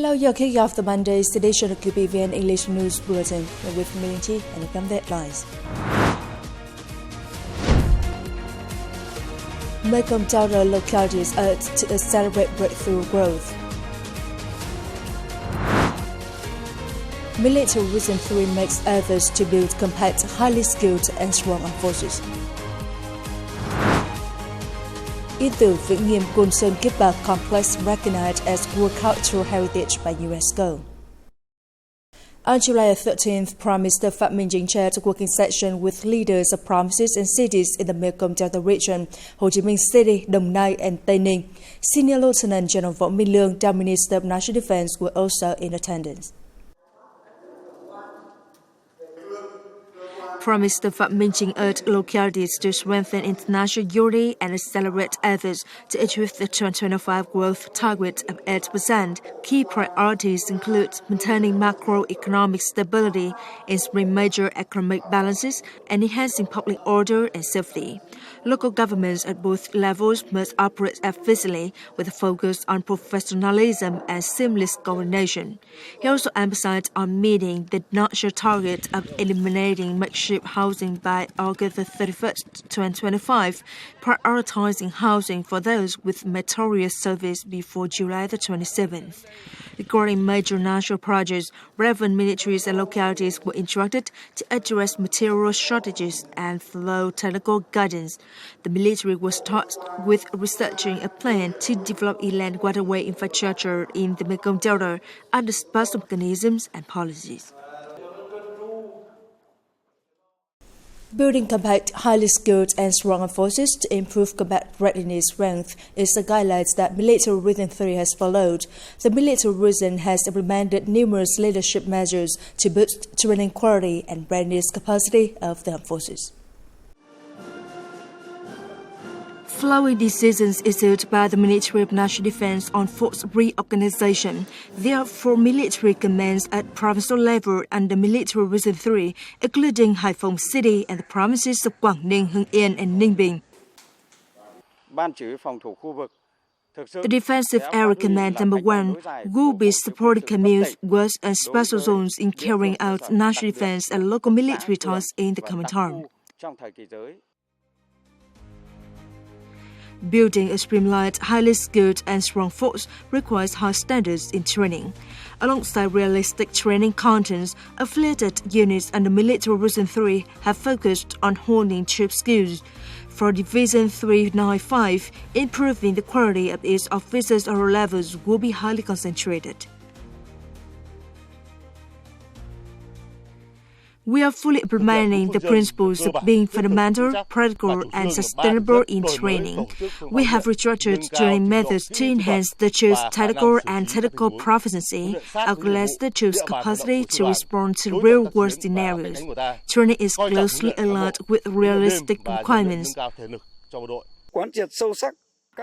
Hello, you're kicking off the Monday's edition of QPVN English News Bulletin with Melinchi and the headlines. Mekong Delta localities urged to accelerate breakthrough growth. Military Reason 3 makes efforts to build compact, highly skilled and strong armed forces. Yên Tử Vĩnh Nghiêm Côn Sơn KIEP complex recognized as World Cultural Heritage by UNESCO. On July 13th, Prime Minister Phạm Minh Chính chaired a working session with leaders of provinces and cities in the Mekong Delta region, Ho Chi Minh City, Đồng Nai, and Tây Ninh. Senior Lieutenant General Võ Minh Lương, the Minister of National Defense, were also in attendance. Prime Minister Phạm Minh Chính urged localities to strengthen international unity and accelerate efforts to achieve the 2025 growth target of 8%. Key priorities include maintaining macroeconomic stability, ensuring major economic balances, and enhancing public order and safety. Local governments at both levels must operate efficiently with a focus on professionalism and seamless coordination. He also emphasized on meeting the national target of eliminating makeshift housing by August 31st, 2025, prioritizing housing for those with meritorious service before July 27th. Regarding major national projects, relevant militaries and localities were instructed to address material shortages and follow technical guidance. The military was tasked with researching a plan to develop inland waterway infrastructure in the Mekong Delta under special mechanisms and policies. Building compact, highly skilled and strong forces to improve combat readiness strength is the guidelines that Military Reason 3 has followed. The Military Reason has implemented numerous leadership measures to boost training quality and readiness capacity of the armed forces. Following decisions issued by the Ministry of National Defense on force reorganization, there are 4 military commands at provincial level under Military Reason 3, including Hải Phòng City and the provinces of Quảng Ninh, Hưng Yên, and Ninh Bình. The Defensive Area Command No. 1 will be supporting communes, works, and special zones in carrying out national defense and local military tasks in the coming term. Building a streamlined, highly skilled and strong force requires high standards in training. Alongside realistic training contents, affiliated units under Military Reason 3 have focused on honing troop skills. For Division 395, improving the quality of its officers' or levels will be highly concentrated. We are fully implementing the principles of being fundamental, practical, and sustainable in training. We have restructured training methods to enhance the troops' tactical and technical proficiency, as well as the troops' capacity to respond to real-world scenarios. Training is closely aligned with realistic requirements.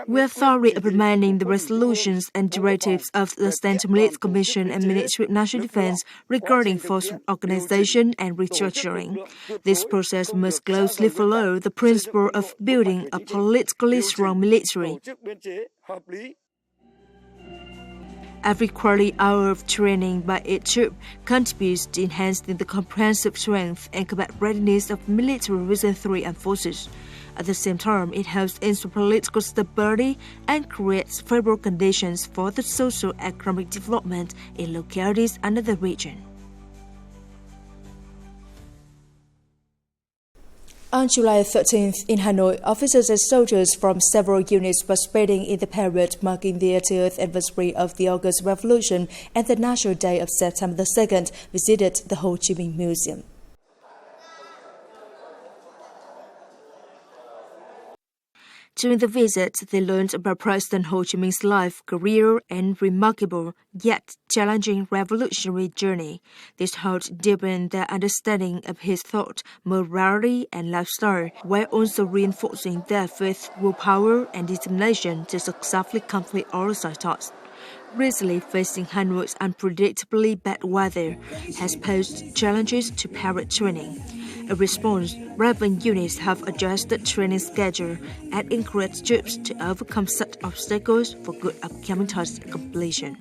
We are thoroughly implementing the resolutions and directives of the Central Military Commission and Ministry of National Defense regarding force organization and restructuring. This process must closely follow the principle of building a politically strong military. Every quality hour of training by each troop contributes to enhancing the comprehensive strength and combat readiness of Military Reason 3 and forces. At the same time, it helps ensure political stability and creates favorable conditions for the socio-economic development in localities under the region. On July 13th in Hanoi, officers and soldiers from several units participating in the parade marking the 80th anniversary of the August Revolution and the National Day of September 2nd visited the Ho Chi Minh Museum. During the visit, they learned about President Ho Chi Minh's life, career, and remarkable yet challenging revolutionary journey. This helped deepen their understanding of his thought, morality, and lifestyle, while also reinforcing their faith, willpower, and determination to successfully complete all such tasks. Recently facing Hanoi's unpredictably bad weather has posed challenges to parade training. In response, relevant units have adjusted training schedule and encouraged troops to overcome such obstacles for good upcoming task completion.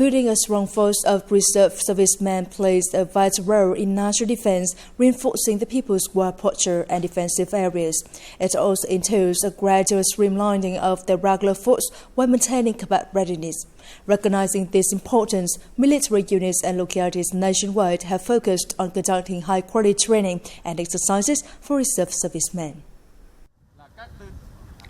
Building a strong force of reserve servicemen plays a vital role in national defense, reinforcing the people's war posture and defensive areas. It also entails a gradual streamlining of the regular force while maintaining combat readiness. Recognizing this importance, military units and localities nationwide have focused on conducting high-quality training and exercises for reserve servicemen.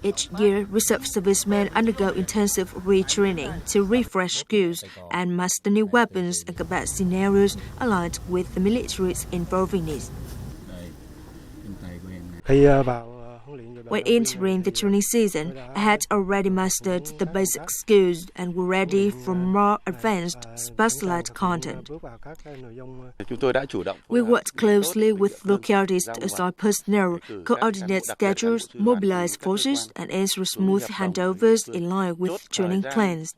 Each year, reserve servicemen undergo intensive retraining to refresh skills and master new weapons and combat scenarios aligned with the military's evolving needs. When entering the training season, I had already mastered the basic skills and were ready for more advanced, specialized content. We worked closely with localities to assign personnel, coordinate schedules, mobilize forces, and ensure smooth handovers in line with training plans.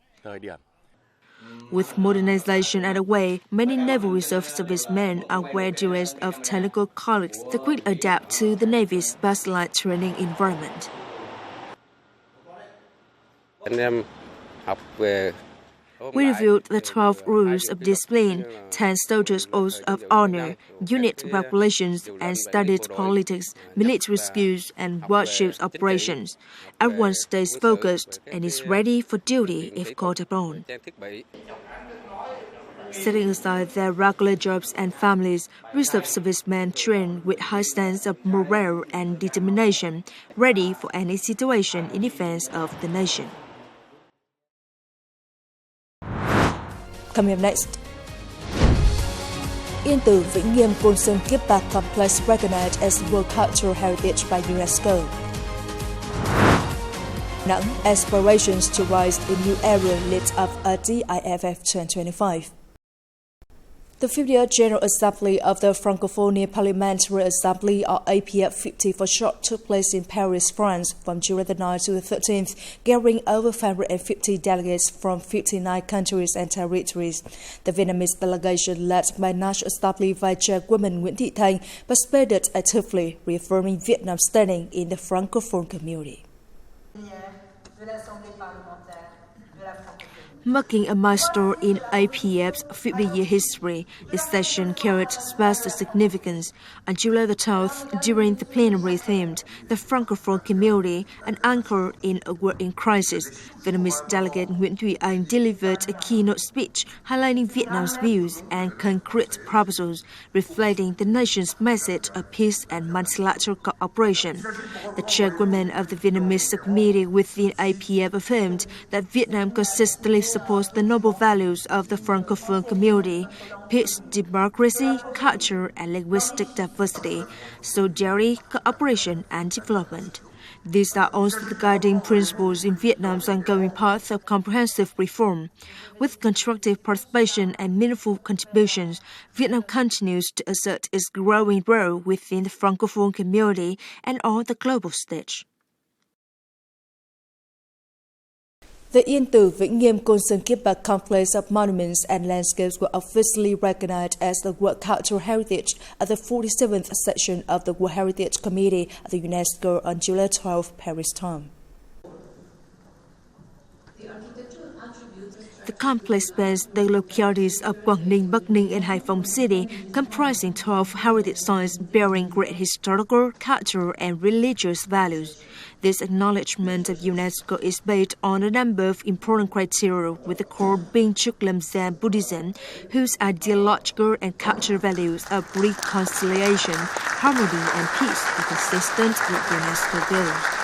With modernization underway, many Naval Reserve servicemen are graduates of technical colleges that quickly adapt to the Navy's specialized training environment. We reviewed the 12 rules of discipline, 10 soldiers' oaths of honor, unit regulations, and studied politics, military skills, and warships operations. Everyone stays focused and is ready for duty if called upon. Setting aside their regular jobs and families, reserve servicemen train with high sense of morale and determination, ready for any situation in defense of the nation. Coming up next, Yên Tử Vĩnh Nghiêm Côn KIEP complex recognized as World Cultural Heritage by UNESCO. Nang aspirations to rise in new area lit up at the IFF 2025. The 50th General Assembly of the Francophonie Parliamentary Assembly, or APF 50 for short, took place in Paris, France from July the 9th to the 13th, gathering over 550 delegates from 59 countries and territories. The Vietnamese delegation, led by National Assembly Vice Chairwoman Nguyễn Thị Thanh, participated actively, reaffirming Vietnam's standing in the Francophone community. Marking a milestone in APF's 50-year history, this session carried special significance. On July the 12th, during the plenary themed The Francophone Community, an anchor in a world in crisis, Vietnamese delegate Nguyễn Thị Anh delivered a keynote speech highlighting Vietnam's views and concrete proposals, reflecting the nation's message of peace and multilateral cooperation. The chairwoman of the Vietnamese subcommittee within APF affirmed that Vietnam consistently supports the noble values of the Francophone community: peace, democracy, culture, and linguistic diversity, solidarity, cooperation, and development. These are also the guiding principles in Vietnam's ongoing path of comprehensive reform. With constructive participation and meaningful contributions, Vietnam continues to assert its growing role within the Francophone community and on the global stage. The Yên Tử Vĩnh Nghiêm Côn KIEP complex of monuments and landscapes were officially recognized as the World Cultural Heritage at the 47th session of the World Heritage Committee of the UNESCO on July 12, Paris time. The complex spans the localities of Quang Ninh, Bắc Ninh, and Hải Phòng City, comprising 12 heritage sites bearing great historical, cultural, and religious values. This acknowledgement of UNESCO is based on a number of important criteria, with the core being Chuk Lam Zen Buddhism, whose ideological and cultural values of reconciliation, harmony, and peace are consistent with UNESCO goals.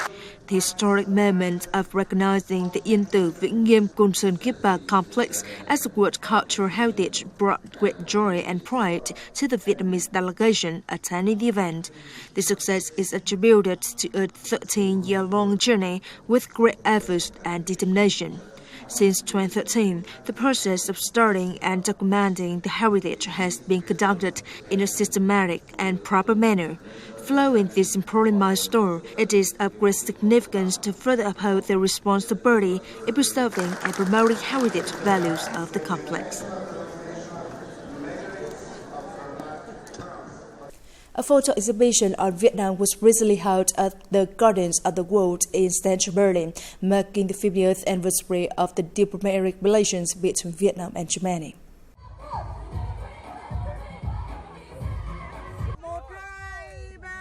The historic moment of recognizing the Yên Tử Vĩnh Nghiêm Côn KIEP complex as a World Cultural Heritage brought great joy and pride to the Vietnamese delegation attending the event. The success is attributed to a 13-year-long journey with great efforts and determination. Since 2013, the process of studying and documenting the heritage has been conducted in a systematic and proper manner. Following this important milestone, it is of great significance to further uphold the responsibility in preserving and promoting heritage values of the complex. A photo exhibition on Vietnam was recently held at the Gardens of the World in central Berlin, marking the 50th anniversary of the diplomatic relations between Vietnam and Germany.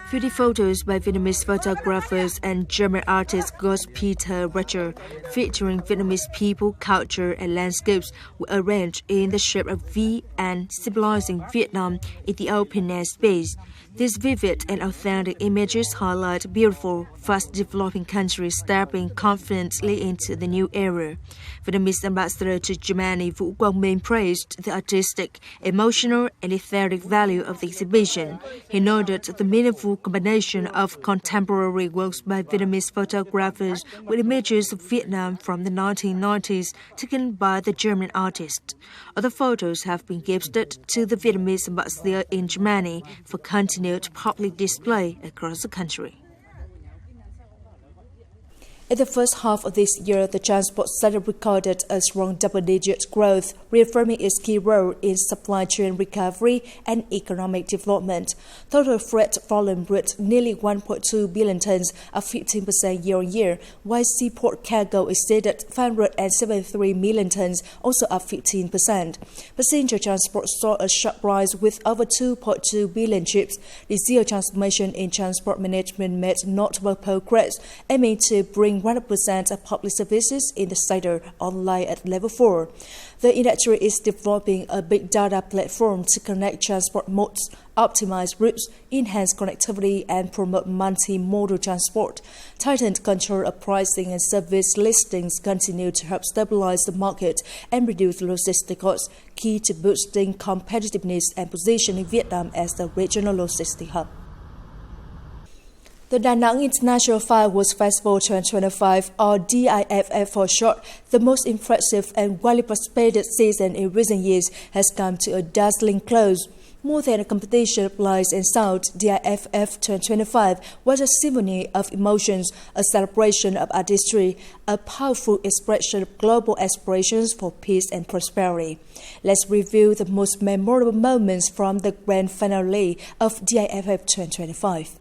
50 photos by Vietnamese photographers and German artist Peter Richer, featuring Vietnamese people, culture, and landscapes, were arranged in the shape of V and symbolizing Vietnam in the open-air space. These vivid and authentic images highlight beautiful, fast-developing countries stepping confidently into the new era. Vietnamese ambassador to Germany Vũ Quang Minh praised the artistic, emotional, and aesthetic value of the exhibition. He noted the meaningful combination of contemporary works by Vietnamese photographers with images of Vietnam from the 1990s taken by the German artist. Other photos have been gifted to the Vietnamese ambassador in Germany for continued public display across the country. In the first half of this year, the transport sector recorded a strong double-digit growth, reaffirming its key role in supply chain recovery and economic development. Total freight volume reached nearly 1.2 billion tons, up 15% year-on-year, while seaport cargo exceeded 573 million tons, also up 15%. Passenger transport saw a sharp rise with over 2.2 billion trips. Digital transformation in transport management made notable progress, aiming to bring 100% of public services in the sector online at level 4. The industry is developing a big data platform to connect transport modes, optimize routes, enhance connectivity, and promote multi-modal transport. Tightened control of pricing and service listings continue to help stabilize the market and reduce logistics costs, key to boosting competitiveness and positioning Vietnam as the regional logistics hub. The Da Nang International Fireworks Festival 2025, or DIFF for short, the most impressive and widely participated season in recent years, has come to a dazzling close. More than a competition of lights and sound, DIFF 2025 was a symphony of emotions, a celebration of artistry, a powerful expression of global aspirations for peace and prosperity. Let's review the most memorable moments from the grand finale of DIFF 2025.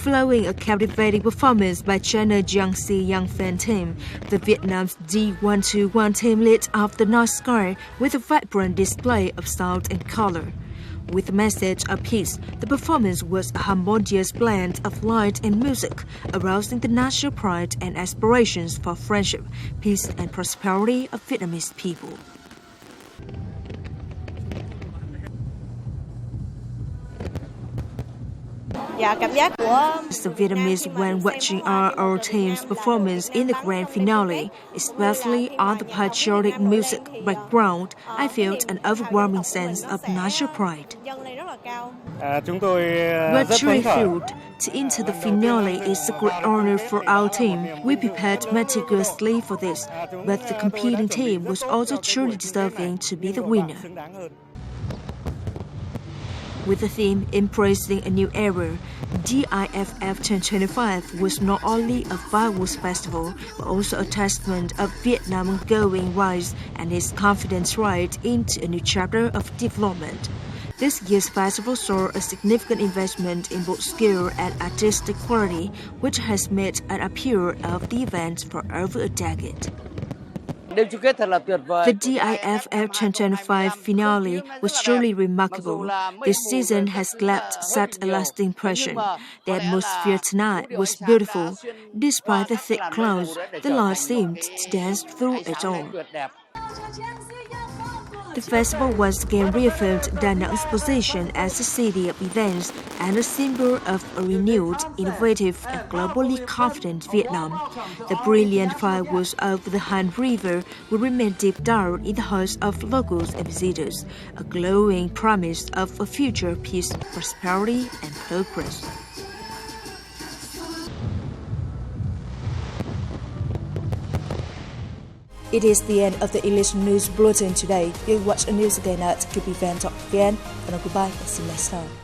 Following a captivating performance by China Jiangxi Young Fan Team, the Vietnam's D121 team lit up the night sky with a vibrant display of sound and color. With a message of peace, the performance was a harmonious blend of light and music, arousing the national pride and aspirations for friendship, peace, and prosperity of Vietnamese people. The Vietnamese when watching our team's performance in the grand finale, especially on the patriotic music background, I felt an overwhelming sense of national pride. We're truly thrilled to enter the finale. It's a great honor for our team. We prepared meticulously for this, but the competing team was also truly deserving to be the winner. With the theme embracing a new era, DIFF 2025 was not only a fireworks festival, but also a testament of Vietnam's ongoing rise and its confident stride into a new chapter of development. This year's festival saw a significant investment in both skill and artistic quality, which has made an appeal of the event for over a decade. The DIFF 2025 finale was truly remarkable. This season has left such a lasting impression. The atmosphere tonight was beautiful. Despite the thick clouds, the light seemed to dance through it all. The festival once again reaffirmed Da Nang's position as a city of events and a symbol of a renewed, innovative, and globally confident Vietnam. The brilliant fireworks over the Han River will remain deep down in the hearts of locals and visitors, a glowing promise of a future of peace, prosperity, and progress. It is the end of the English News Bulletin today. You can watch the news again at KIEP.vn. And goodbye and see you next time.